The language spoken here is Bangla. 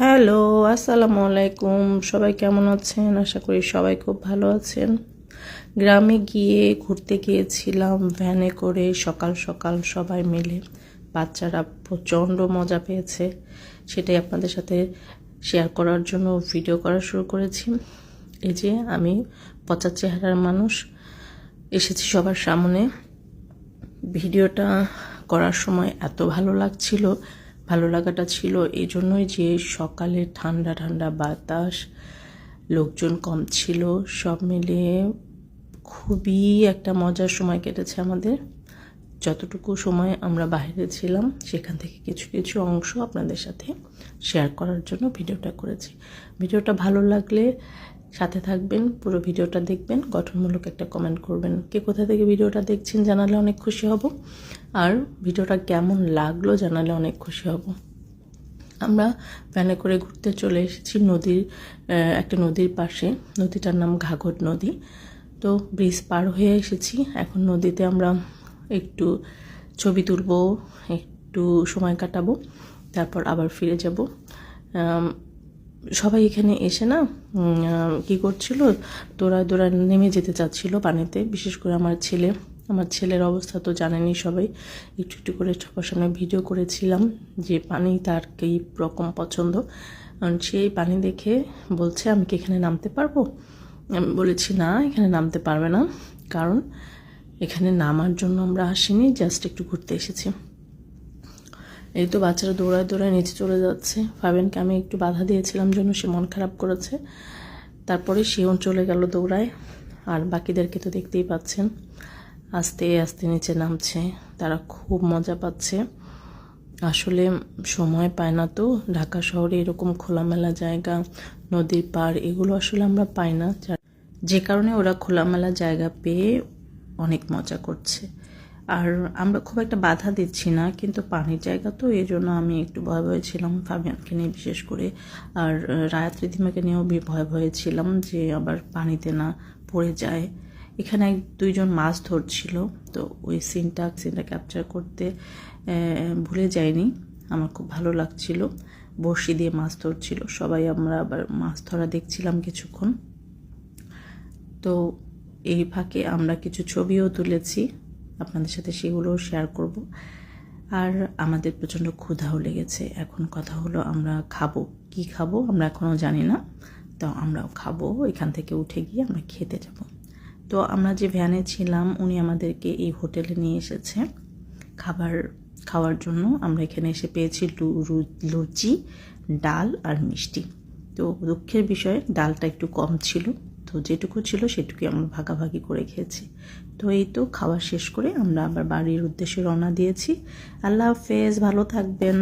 হ্যালো, আসসালামু আলাইকুম। সবাই কেমন আছেন? আশা করি সবাই খুব ভালো আছেন। গ্রামে গিয়ে ঘুরতে গিয়েছিলাম ভ্যানে করে সকাল সকাল সবাই মিলে। বাচ্চারা প্রচণ্ড মজা পেয়েছে, সেটাই আপনাদের সাথে শেয়ার করার জন্য ভিডিও করা শুরু করেছি। এই যে আমি পচা চেহারার মানুষ এসেছি সবার সামনে। ভিডিওটা করার সময় এত ভালো লাগছিল, ভালো লাগাটা ছিল এই জন্যই যে সকালে ঠান্ডা ঠান্ডা বাতাস, লোকজন কম ছিল, সব মিলিয়ে খুবই একটা মজার সময় কেটেছে আমাদের। যতটুকু সময় আমরা বাইরে ছিলাম সেখান থেকে কিছু কিছু অংশ আপনাদের সাথে শেয়ার করার জন্য ভিডিওটা করেছি। ভিডিওটা ভালো লাগলে সাথে থাকবেন, পুরো ভিডিওটা দেখবেন, গঠনমূলক একটা কমেন্ট করবেন। কে কোথা থেকে ভিডিওটা দেখছেন জানালে অনেক খুশি হব, আর ভিডিওটা কেমন লাগলো জানালে অনেক খুশি হব। আমরা ভ্যানে করে ঘুরতে চলে এসেছি একটা নদীর পাশে। নদীটার নাম ঘাঘর নদী। তো ব্রিজ পার হয়ে এসেছি। এখন নদীতে আমরা একটু ছবি তুলব, একটু সময় কাটাবো, তারপর আবার ফিরে যাব। সবাই এখানে এসে না কি করছিল, দৌড়ায় নেমে যেতে চাচ্ছিল পানিতে। বিশেষ করে আমার ছেলের অবস্থা তো জানেনই সবাই। একটু একটু করে সবার সামনে ভিডিও করেছিলাম যে পানি তার কী রকম পছন্দ। সেই পানি দেখে বলছে, আমি কি এখানে নামতে পারবো? আমি বলেছি না, এখানে নামতে পারবে না, কারণ এখানে নামার জন্য আমরা আসিনি, জাস্ট একটু ঘুরতে এসেছি। এই তো বাচ্চারা দৌড়ায় নিচে চলে যাচ্ছে। ফাবিয়ানকে আমি একটু বাধা দিয়েছিলাম জন্য সে মন খারাপ করেছে। তারপরে সেও চলে গেল দৌড়ায়। আর বাকিদেরকে তো দেখতেই পাচ্ছেন, আস্তে আস্তে নিচে নামছে। তারা খুব মজা পাচ্ছে। আসলে সময় পায় না তো, ঢাকা শহরে এরকম খোলামেলা জায়গা, নদীর পাড়, এগুলো আসলে আমরা পাই না, যে কারণে ওরা খোলামেলা জায়গা পেয়ে অনেক মজা করছে। আর আমরা খুব একটা বাধা দিচ্ছি না, কিন্তু পানির জায়গা তো, এই জন্য আমি একটু ভয়ে ছিলাম, ফাবিয়ানকে নিয়ে বিশেষ করে। আর রায়াত রিধিমাকে নিয়েও ভয়ে ছিলাম যে আবার পানিতে না পড়ে যায়। এখানে দুইজন মাছ ধরছিল, তো ওই সিনটা ক্যাপচার করতে ভুলে যাইনি। আমার খুব ভালো লাগছিল। বড়শি দিয়ে মাছ ধরছিল সবাই, আমরা আবার মাছ ধরা দেখছিলাম কিছুক্ষণ। তো এই ফাঁকে আমরা কিছু ছবিও তুলেছি, আপনাদের সাথে সেগুলোও শেয়ার করব। আর আমাদের প্রচণ্ড ক্ষুধাও লেগেছে। এখন কথা হলো আমরা খাবো, কি খাবো আমরা এখনও জানি না। তো আমরাও খাবো, এখান থেকে উঠে গিয়ে আমরা খেতে যাব। তো আমরা যে ভ্যানে ছিলাম উনি আমাদেরকে এই হোটেলে নিয়ে এসেছে খাওয়ার জন্য। আমরা এখানে এসে পেয়েছি লুচি, ডাল আর মিষ্টি। তো দুঃখের বিষয় ডালটা একটু কম ছিল, তো যেটুকু ছিল সেটুকুই আমরা ভাগাভাগি করে খেয়েছি। তো এই তো খাওয়া শেষ করে আমরা আবার বাড়ির উদ্দেশ্যে রওনা দিয়েছি। আল্লাহ হাফেজ, ভালো থাকবেন।